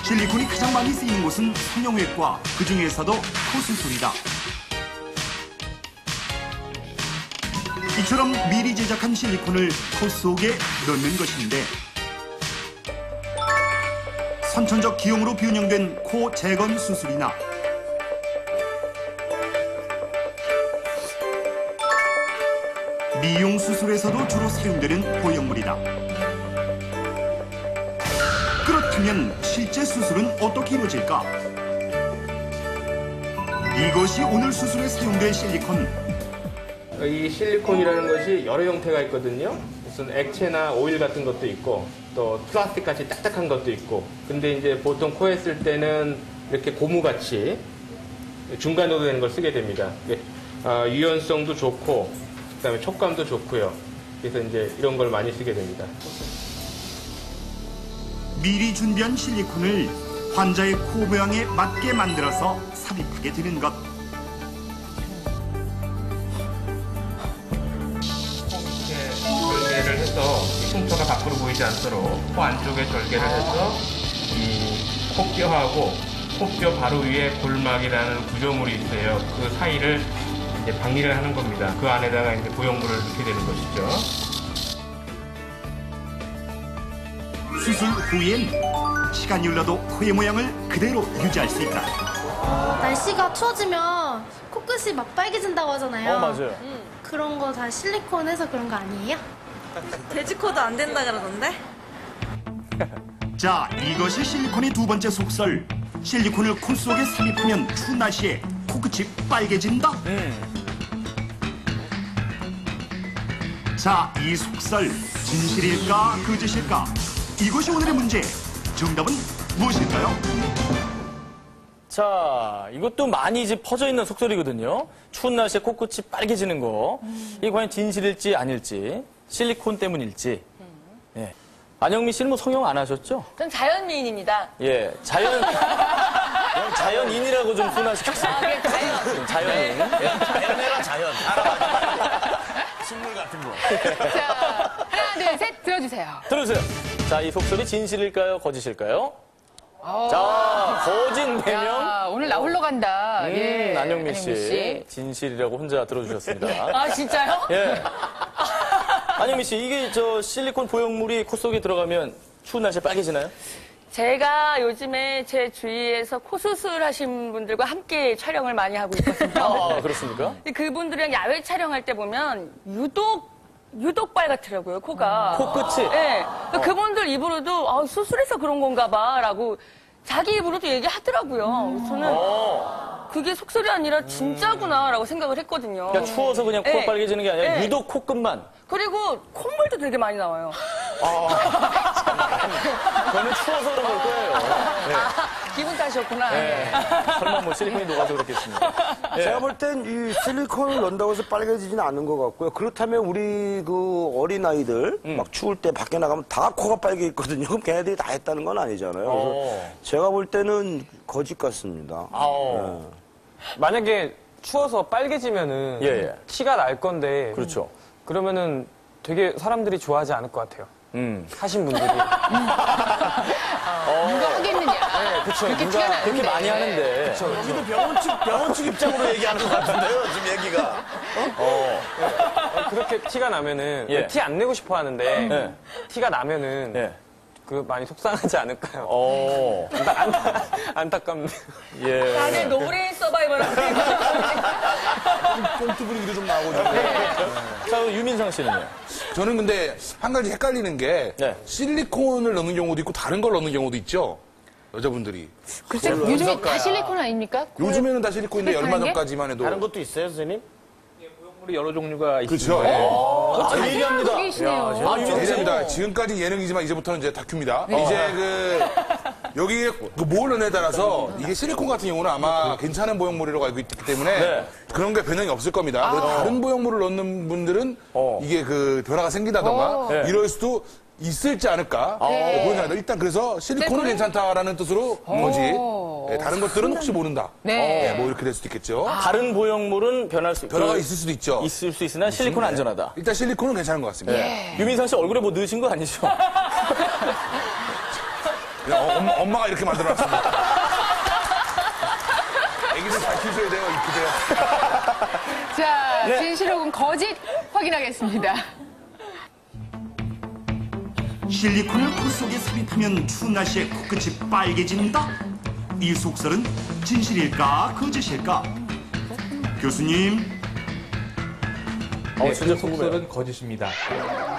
실리콘이 가장 많이 쓰이는 곳은 성형외과, 그 중에서도 코 수술이다. 이처럼 미리 제작한 실리콘을 코 속에 넣는 것인데 선천적 기형으로 변형된 코 재건 수술이나 미용 수술에서도 주로 사용되는 보형물이다. 그렇다면 실제 수술은 어떻게 이루어질까? 이것이 오늘 수술에 사용될 실리콘. 이 실리콘이라는 것이 여러 형태가 있거든요. 무슨 액체나 오일 같은 것도 있고 또 플라스틱 같이 딱딱한 것도 있고. 근데 이제 보통 코에 쓸 때는 이렇게 고무같이 중간으로 되는 걸 쓰게 됩니다. 유연성도 좋고 그다음에 촉감도 좋고요. 그래서 이제 이런 걸 많이 쓰게 됩니다. 미리 준비한 실리콘을 환자의 코 모양에 맞게 만들어서 삽입하게 되는 것. 절개를 해서 흉터가 밖으로 보이지 않도록 코 안쪽에 절개를 해서 이 코뼈하고 코뼈 바로 위에 골막이라는 구조물이 있어요. 그 사이를 이제 박리를 하는 겁니다. 그 안에다가 이제 보형물을 넣게 되는 것이죠. 수술 후엔 시간이 흘러도 코의 모양을 그대로 유지할 수 있다. 날씨가 추워지면 코끝이 막 빨개진다고 하잖아요. 맞아요. 그런 거 다 실리콘 해서 그런 거 아니에요? 돼지코도 안 된다 그러던데? 자, 이것이 실리콘의 두 번째 속설. 실리콘을 코 속에 삽입하면 추운 날씨에 코끝이 빨개진다. 자, 이 속설 진실일까 거짓일까? 이것이 오늘의 문제. 정답은 무엇일까요? 자, 이것도 많이 이제 퍼져 있는 속설이거든요. 추운 날씨에 코끝이 빨개지는 거. 이게 과연 진실일지 아닐지, 실리콘 때문일지. 예. 안영미 씨는 뭐 성형 안 하셨죠? 전 자연미인입니다. 예, 자연인이라고 좀 순화시켰어요. 자연인. 자연해라, 자연. 식물 같은 거. 자, 하나, 둘, 셋, 들어주세요. 들으세요. 자, 이 속설이 진실일까요? 거짓일까요? 자, 거짓되면. 야, 오늘 나 홀로 간다. 예, 안영미 씨. 진실이라고 혼자 들어주셨습니다. 아, 진짜요? 예. 안영미 씨, 이게 저 실리콘 보형물이 코 속에 들어가면 추운 날씨에 빨개지나요? 제가 요즘에 제 주위에서 코 수술하신 분들과 함께 촬영을 많이 하고 있거든요. 아, 그렇습니까? 근데 그분들이랑 야외 촬영할 때 보면 유독 빨갛더라고요, 코가. 코끝이? 네. 그분들 입으로도 수술해서 그런 건가 봐라고 자기 입으로도 얘기하더라고요. 저는 그게 속설이 아니라 진짜구나라고 생각을 했거든요. 그러니까 추워서 그냥 코가 네. 빨개지는 게 아니라 네. 유독 코끝만. 그리고 콧물도 되게 많이 나와요. 그거는 추워서 그런 걸 거예요. 네. 기분 탓이었구나. 네. 설마 뭐 실리콘이 녹아서 그렇겠습니까? 예. 제가 볼 땐 이 실리콘을 넣는다고 해서 빨개지지는 않는 것 같고요. 그렇다면 우리 그 어린아이들 막 추울 때 밖에 나가면 다 코가 빨개 있거든요. 그럼 걔네들이 다 했다는 건 아니잖아요. 그래서 제가 볼 때는 거짓 같습니다. 만약에 추워서 빨개지면은 예. 티가 날 건데 그렇죠. 그러면은 되게 사람들이 좋아하지 않을 것 같아요. 하신 분들이. 누가 하겠느냐. 네, 그쵸. 그렇게 티가 나는데. 그렇게 많이 하는데. 여기도 병원 측 입장으로 얘기하는 것 같은데요, 지금 얘기가. 그렇게 티가 나면은 예. 티 안 내고 싶어 하는데 예. 티가 나면은 예. 그 많이 속상하지 않을까요? 안타깝네요. 예. 다들 노브레인 서바이벌하고 꽁트 분위기도 좀 나오고. 자, 그럼 유민상 씨는요? 저는 근데 한 가지 헷갈리는 게 네. 실리콘을 넣는 경우도 있고 다른 걸 넣는 경우도 있죠. 여자분들이. 글쎄, 요즘에 다 실리콘 아닙니까? 요즘에는 다 실리콘인데 얼마 전까지만 해도. 다른 것도 있어요, 선생님? 보형물이 여러 종류가 있습니다. 그렇죠. 예. 예리합니다. 계시네요. 예전입니다. 지금까지 예능이지만 이제부터는 이제 다큐입니다. 이제 여기에 뭘 넣냐에 따라서 이게 실리콘 같은 경우는 아마 괜찮은 보형물이라고 알고 있기 때문에 네. 그런 게 변형이 없을 겁니다. 다른 보형물을 넣는 분들은 이게 그 변화가 생긴다던가 네. 이럴 수도 있을지 않을까 그런 생각입니다. 일단 그래서 실리콘은 괜찮다라는 뜻으로 거지. 예, 다른 것들은 혹시 모른다. 네. 예, 뭐 이렇게 될 수도 있겠죠. 다른 보형물은 변화가 있을 수도 있죠. 있을 수 있으나 실리콘은 안전하다. 일단 실리콘은 괜찮은 것 같습니다. 유민상 씨 얼굴에 뭐 넣으신 거 아니죠? 엄마가 이렇게 만들어놨습니다. 애기들 잘 키우셔야 돼요, 이쁘대요. 자, 진실 혹은 거짓 확인하겠습니다. 실리콘을 코 속에 삽입하면 추운 날씨에 코끝이 빨개진다? 이 속설은 진실일까 거짓일까? 교수님. 네, 그 속설은 거짓입니다.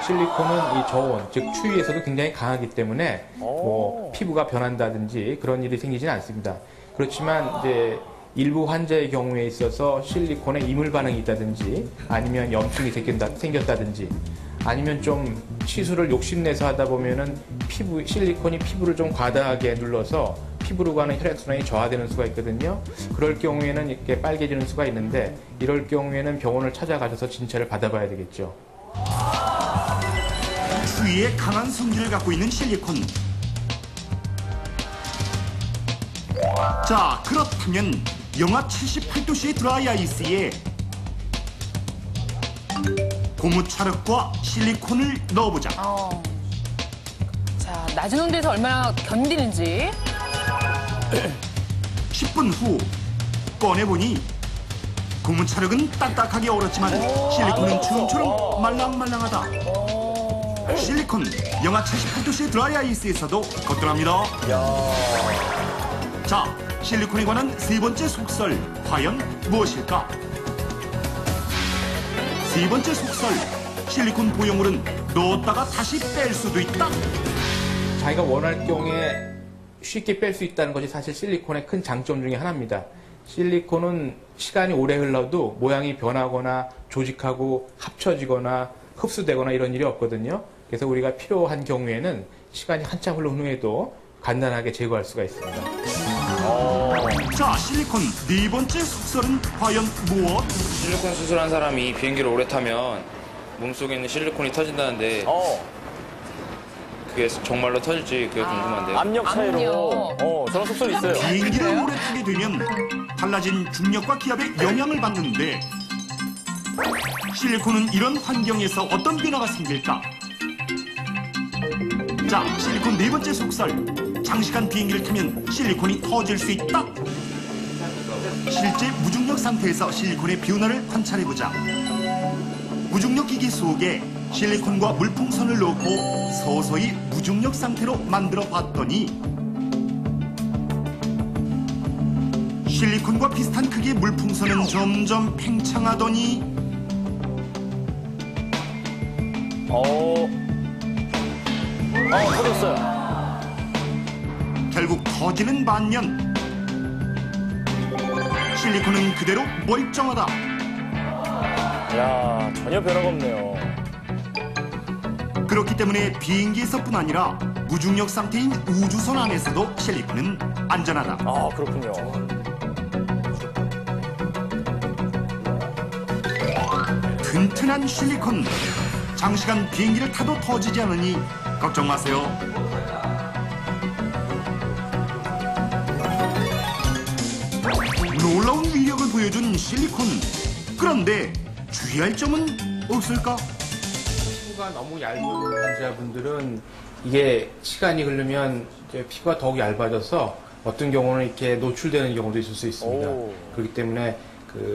실리콘은 이 저온, 즉 추위에서도 굉장히 강하기 때문에 뭐 피부가 변한다든지 그런 일이 생기지는 않습니다. 그렇지만 이제 일부 환자의 경우에 있어서 실리콘에 이물 반응이 있다든지 아니면 염증이 생겼다든지 아니면 좀 시술을 욕심내서 하다 보면은 실리콘이 피부를 좀 과다하게 눌러서 피부로 가는 혈액순환이 저하되는 수가 있거든요. 그럴 경우에는 이렇게 빨개지는 수가 있는데 이럴 경우에는 병원을 찾아가셔서 진찰을 받아봐야 되겠죠. 추위에 강한 성질을 갖고 있는 실리콘. 자, 그렇다면 영하 78도씨의 드라이 아이스에 고무 찰흙과 실리콘을 넣어보자. 자, 낮은 온도에서 얼마나 견디는지. 10분 후 꺼내보니 고무 찰흙은 딱딱하게 얼었지만 실리콘은 처음처럼 말랑말랑하다. 실리콘 영하 78도씨의 드라이 아이스에서도 거뜬합니다. 자, 실리콘에 관한 세 번째 속설 과연 무엇일까? 세 번째 속설, 실리콘 보형물은 넣었다가 다시 뺄 수도 있다. 자기가 원할 경우에 쉽게 뺄 수 있다는 것이 사실 실리콘의 큰 장점 중에 하나입니다. 실리콘은 시간이 오래 흘러도 모양이 변하거나 조직하고 합쳐지거나 흡수되거나 이런 일이 없거든요. 그래서 우리가 필요한 경우에는 시간이 한참 흐른 후에도 간단하게 제거할 수가 있습니다. 자, 실리콘 네 번째 속설은 과연 무엇? 실리콘 수술한 사람이 비행기를 오래 타면 몸속에 있는 실리콘이 터진다는데 그게 정말로 터질지 그게 궁금한데요. 압력 차이로. 저런 속설이 있어요. 비행기를 오래 타게 되면 달라진 중력과 기압에 영향을 받는데 실리콘은 이런 환경에서 어떤 변화가 생길까? 자, 실리콘 네 번째 속설. 장시간 비행기를 타면 실리콘이 터질 수 있다. 실제 무중력 상태에서 실리콘의 변화를 관찰해보자. 무중력 기계 속에 실리콘과 물풍선을 넣고 서서히 무중력 상태로 만들어 봤더니 실리콘과 비슷한 크기의 물풍선은 점점 팽창하더니 터졌어요. 결국 터지는 반면 실리콘은 그대로 멀쩡하다. 야, 전혀 변화가 없네요. 그렇기 때문에 비행기에서뿐 아니라 무중력 상태인 우주선 안에서도 실리콘은 안전하다. 아, 그렇군요. 튼튼한 실리콘. 장시간 비행기를 타도 터지지 않으니 걱정 마세요. 놀라운 위력을 보여준 실리콘. 그런데 주의할 점은 없을까? 피부가 너무 얇은 환자분들은 이게 시간이 흐르면 이제 피부가 더욱 얇아져서 어떤 경우는 이렇게 노출되는 경우도 있을 수 있습니다. 그렇기 때문에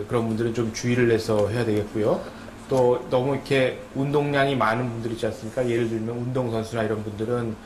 그런 분들은 좀 주의를 내서 해야 되겠고요. 또 너무 이렇게 운동량이 많은 분들 있지 않습니까? 예를 들면 운동선수나 이런 분들은